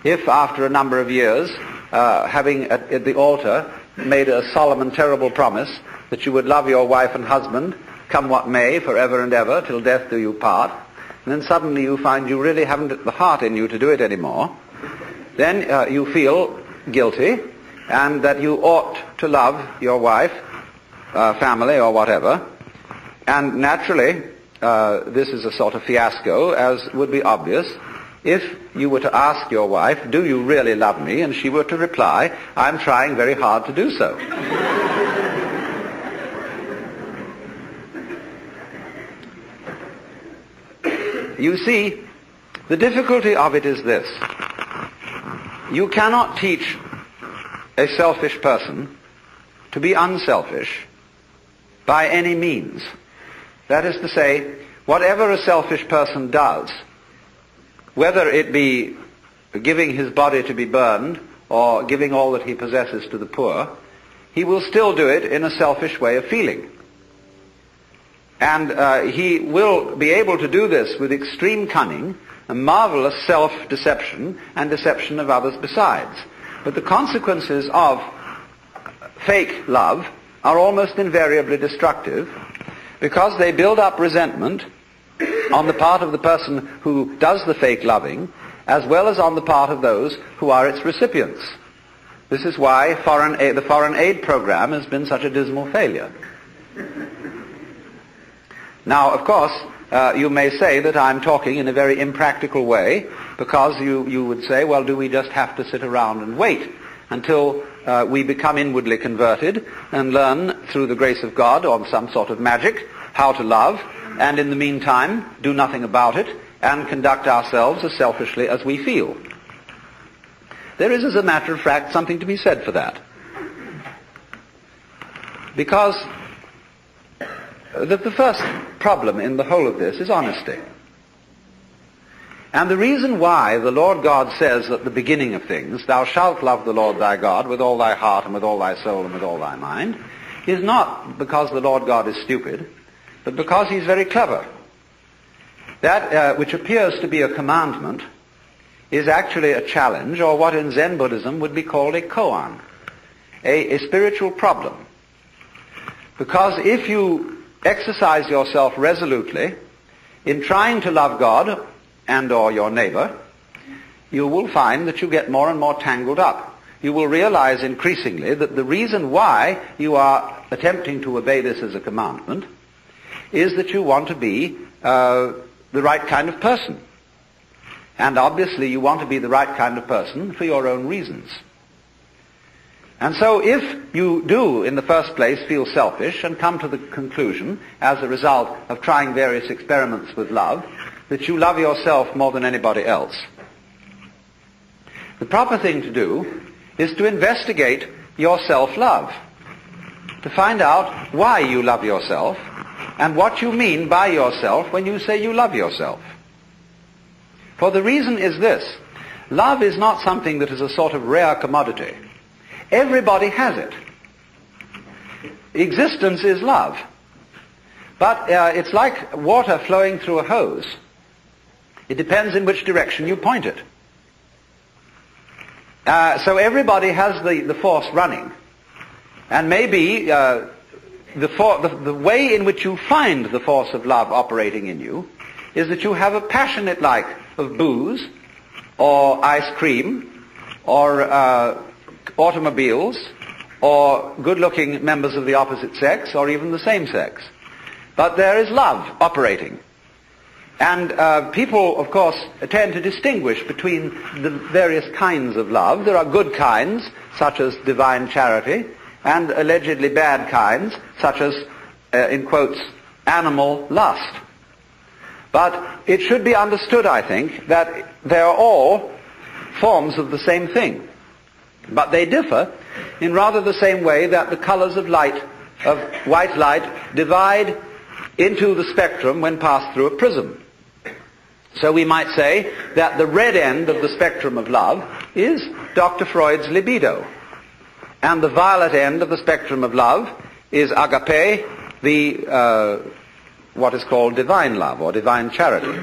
if after a number of years, having at the altar made a solemn and terrible promise that you would love your wife and husband, come what may, forever and ever, till death do you part, and then suddenly you find you really haven't the heart in you to do it anymore, then you feel guilty, and that you ought to love your wife, family, or whatever. And naturally, this is a sort of fiasco, as would be obvious, if you were to ask your wife, do you really love me? And she were to reply, I'm trying very hard to do so. You see, the difficulty of it is this. You cannot teach a selfish person to be unselfish by any means. That is to say, whatever a selfish person does, whether it be giving his body to be burned or giving all that he possesses to the poor, he will still do it in a selfish way of feeling. And he will be able to do this with extreme cunning, a marvelous self-deception, and deception of others besides. But the consequences of fake love are almost invariably destructive, because they build up resentment on the part of the person who does the fake loving, as well as on the part of those who are its recipients. This is why the foreign aid program has been such a dismal failure. Now, of course, you may say that I'm talking in a very impractical way, because you would say, well, do we just have to sit around and wait until we become inwardly converted and learn through the grace of God or some sort of magic how to love, and in the meantime do nothing about it and conduct ourselves as selfishly as we feel? There is, as a matter of fact, something to be said for that. Because the first problem in the whole of this is honesty. And the reason why the Lord God says at the beginning of things, thou shalt love the Lord thy God with all thy heart and with all thy soul and with all thy mind, is not because the Lord God is stupid, but because he's very clever. That which appears to be a commandment is actually a challenge, or what in Zen Buddhism would be called a koan, a spiritual problem. Because if you exercise yourself resolutely in trying to love God and or your neighbor, you will find that you get more and more tangled up. You will realize increasingly that the reason why you are attempting to obey this as a commandment is that you want to be the right kind of person. And obviously you want to be the right kind of person for your own reasons. And so if you do, in the first place, feel selfish and come to the conclusion, as a result of trying various experiments with love, that you love yourself more than anybody else, the proper thing to do is to investigate your self-love, to find out why you love yourself and what you mean by yourself when you say you love yourself. For the reason is this: love is not something that is a sort of rare commodity. Everybody has it. Existence is love. But it's like water flowing through a hose. It depends in which direction you point it. So everybody has the force running. And maybe the way in which you find the force of love operating in you is that you have a passionate like of booze, or ice cream, or automobiles, or good-looking members of the opposite sex, or even the same sex. But there is love operating. And people, of course, tend to distinguish between the various kinds of love. There are good kinds, such as divine charity, and allegedly bad kinds, such as, in quotes, animal lust. But it should be understood, I think, that they are all forms of the same thing. But they differ in rather the same way that the colors of light, of white light, divide into the spectrum when passed through a prism. So we might say that the red end of the spectrum of love is Dr. Freud's libido. And the violet end of the spectrum of love is agape, the what is called divine love or divine charity.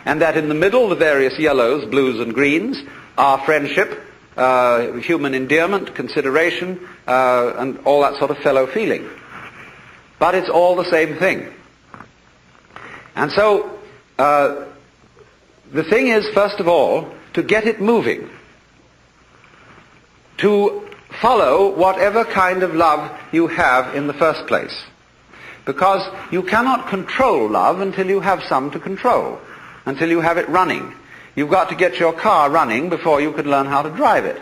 And that in the middle, the various yellows, blues and greens are friendship, human endearment, consideration, and all that sort of fellow feeling. But it's all the same thing. And so, the thing is, first of all, to get it moving. To follow whatever kind of love you have in the first place. Because you cannot control love until you have some to control, until you have it running. You've got to get your car running before you can learn how to drive it.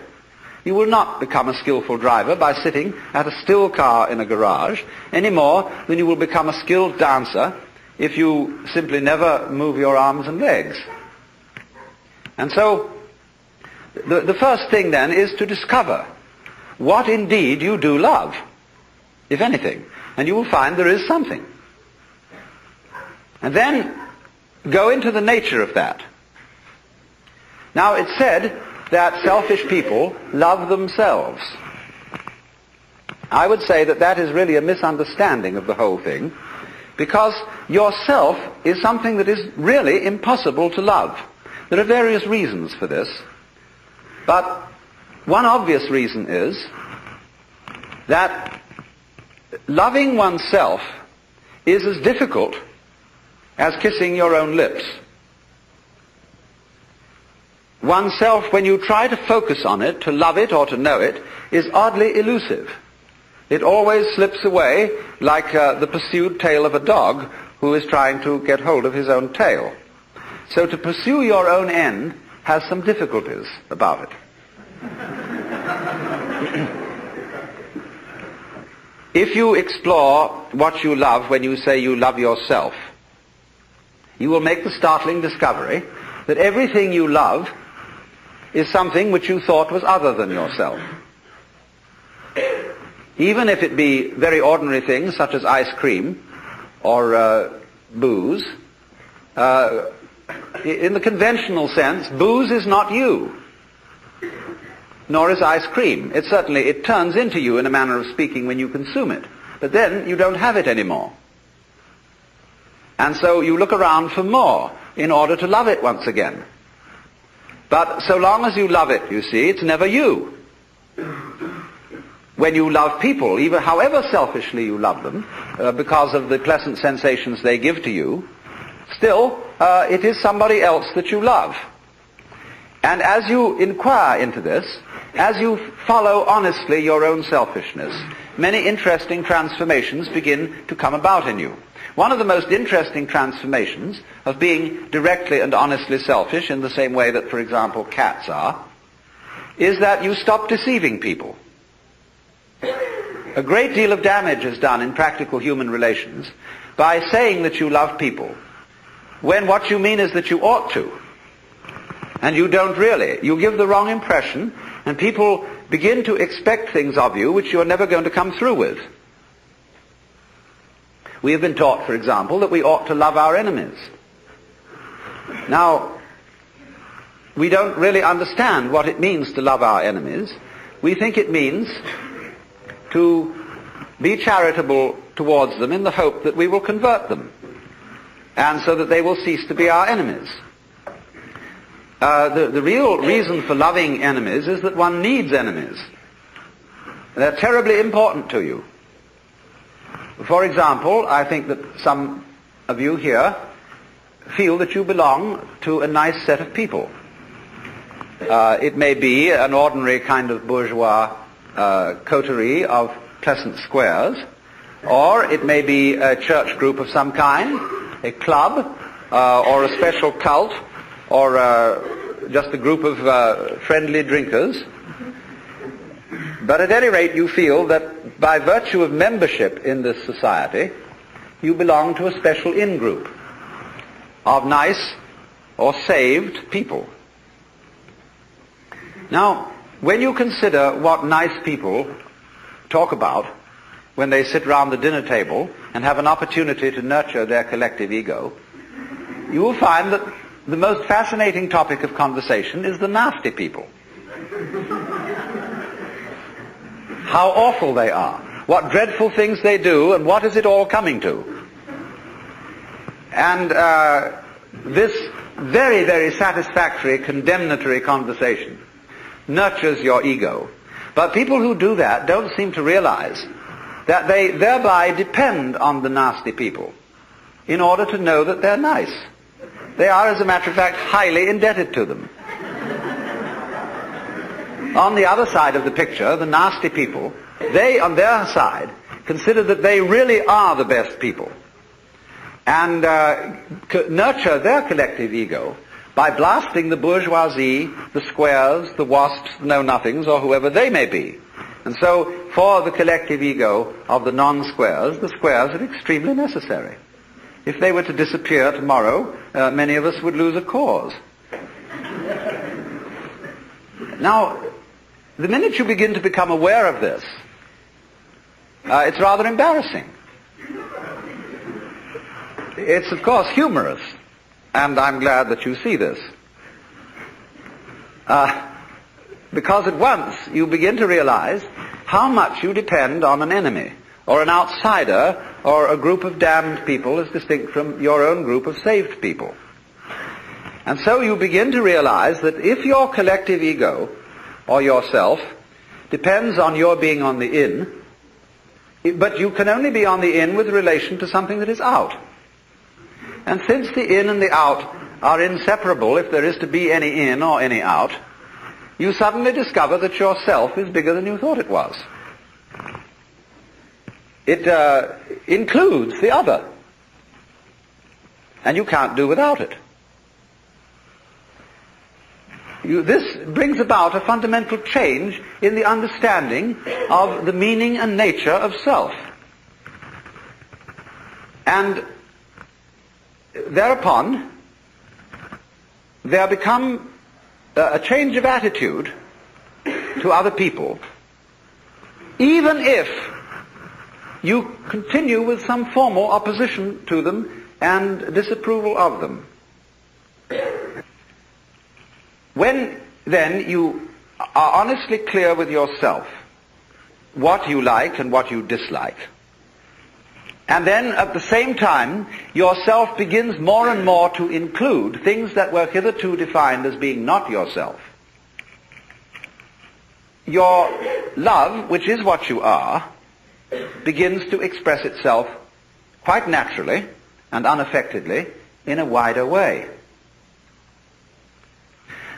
You will not become a skillful driver by sitting at a still car in a garage any more than you will become a skilled dancer if you simply never move your arms and legs. And so, the first thing then is to discover what indeed you do love, if anything. And you will find there is something. And then go into the nature of that. Now, it's said that selfish people love themselves. I would say that that is really a misunderstanding of the whole thing, because yourself is something that is really impossible to love. There are various reasons for this, but one obvious reason is that loving oneself is as difficult as kissing your own lips. Oneself, when you try to focus on it, to love it or to know it, is oddly elusive. It always slips away like the pursued tail of a dog who is trying to get hold of his own tail. So to pursue your own end has some difficulties about it. If you explore what you love when you say you love yourself, you will make the startling discovery that everything you love is something which you thought was other than yourself. Even if it be very ordinary things such as ice cream or booze, in the conventional sense, booze is not you, nor is ice cream. It turns into you in a manner of speaking when you consume it. But then you don't have it anymore. And so you look around for more in order to love it once again. But so long as you love it, you see, it's never you. When you love people, even however selfishly you love them, because of the pleasant sensations they give to you, still, it is somebody else that you love. And as you inquire into this, as you follow honestly your own selfishness, many interesting transformations begin to come about in you. One of the most interesting transformations of being directly and honestly selfish, in the same way that, for example, cats are, is that you stop deceiving people. A great deal of damage is done in practical human relations by saying that you love people, when what you mean is that you ought to. And you don't really. You give the wrong impression, and people begin to expect things of you which you're never going to come through with. We have been taught, for example, that we ought to love our enemies. Now, we don't really understand what it means to love our enemies. We think it means to be charitable towards them in the hope that we will convert them, and so that they will cease to be our enemies. The real reason for loving enemies is that one needs enemies. They're terribly important to you. For example, I think that some of you here feel that you belong to a nice set of people. It may be an ordinary kind of bourgeois coterie of pleasant squares, or it may be a church group of some kind, a club, or a special cult, or just a group of friendly drinkers. But at any rate, you feel that by virtue of membership in this society, you belong to a special in-group of nice or saved people. Now, when you consider what nice people talk about when they sit round the dinner table and have an opportunity to nurture their collective ego, you will find that the most fascinating topic of conversation is the nasty people. How awful they are, what dreadful things they do, and what is it all coming to. And this very, very satisfactory, condemnatory conversation nurtures your ego. But people who do that don't seem to realize that they thereby depend on the nasty people in order to know that they're nice. They are, as a matter of fact, highly indebted to them. On the other side of the picture, the nasty people, they, on their side, consider that they really are the best people and nurture their collective ego by blasting the bourgeoisie, the squares, the wasps, the know-nothings, or whoever they may be. And so, for the collective ego of the non-squares, the squares are extremely necessary. If they were to disappear tomorrow, many of us would lose a cause. Now, the minute you begin to become aware of this, it's rather embarrassing. It's, of course, humorous, and I'm glad that you see this. Because at once you begin to realize how much you depend on an enemy, or an outsider, or a group of damned people as distinct from your own group of saved people. And so you begin to realize that if your collective ego, or yourself, depends on your being on the in, but you can only be on the in with relation to something that is out. And since the in and the out are inseparable, if there is to be any in or any out, you suddenly discover that yourself is bigger than you thought it was. It includes the other. And you can't do without it. This brings about a fundamental change in the understanding of the meaning and nature of self. And thereupon, there become a change of attitude to other people, even if you continue with some formal opposition to them and disapproval of them. When then you are honestly clear with yourself what you like and what you dislike, and then at the same time yourself begins more and more to include things that were hitherto defined as being not yourself, your love, which is what you are, begins to express itself quite naturally and unaffectedly in a wider way.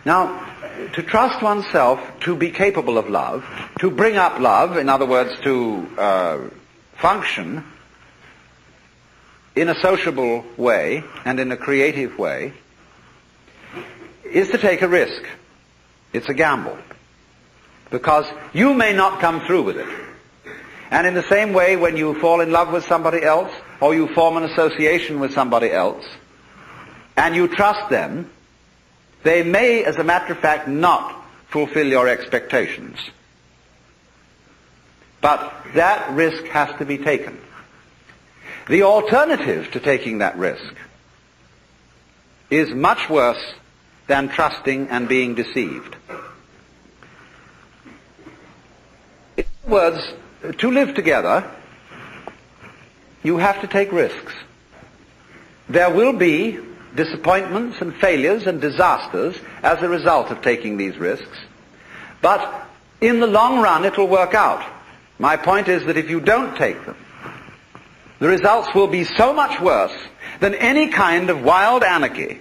Now, to trust oneself to be capable of love, to bring up love, in other words, to function in a sociable way and in a creative way, is to take a risk. It's a gamble. Because you may not come through with it. And in the same way, when you fall in love with somebody else, or you form an association with somebody else, and you trust them, they may, as a matter of fact, not fulfill your expectations. But that risk has to be taken. The alternative to taking that risk is much worse than trusting and being deceived. In other words, to live together, you have to take risks. There will be disappointments and failures and disasters as a result of taking these risks. But in the long run, it will work out. My point is that if you don't take them, the results will be so much worse than any kind of wild anarchy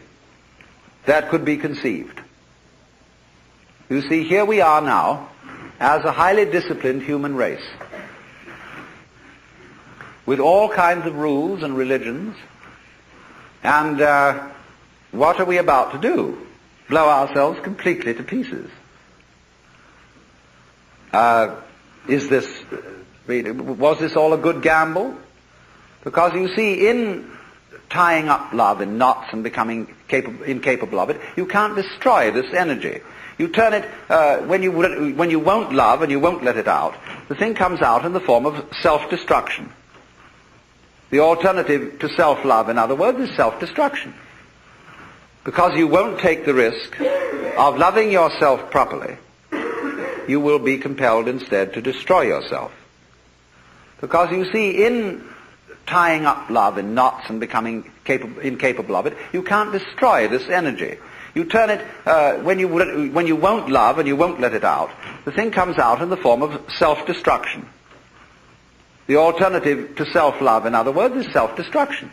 that could be conceived. You see, here we are now as a highly disciplined human race, with all kinds of rules and religions. And what are we about to do? Blow ourselves completely to pieces. Was this all a good gamble? Because you see, in tying up love in knots and becoming incapable of it, you can't destroy this energy. You turn it, when you won't love and you won't let it out, the thing comes out in the form of self-destruction. The alternative to self-love, in other words, is self-destruction. Because you won't take the risk of loving yourself properly, you will be compelled instead to destroy yourself. Because you see, in tying up love in knots and becoming incapable of it, you can't destroy this energy. You turn it, when you won't love and you won't let it out, the thing comes out in the form of self-destruction. The alternative to self-love, in other words, is self-destruction.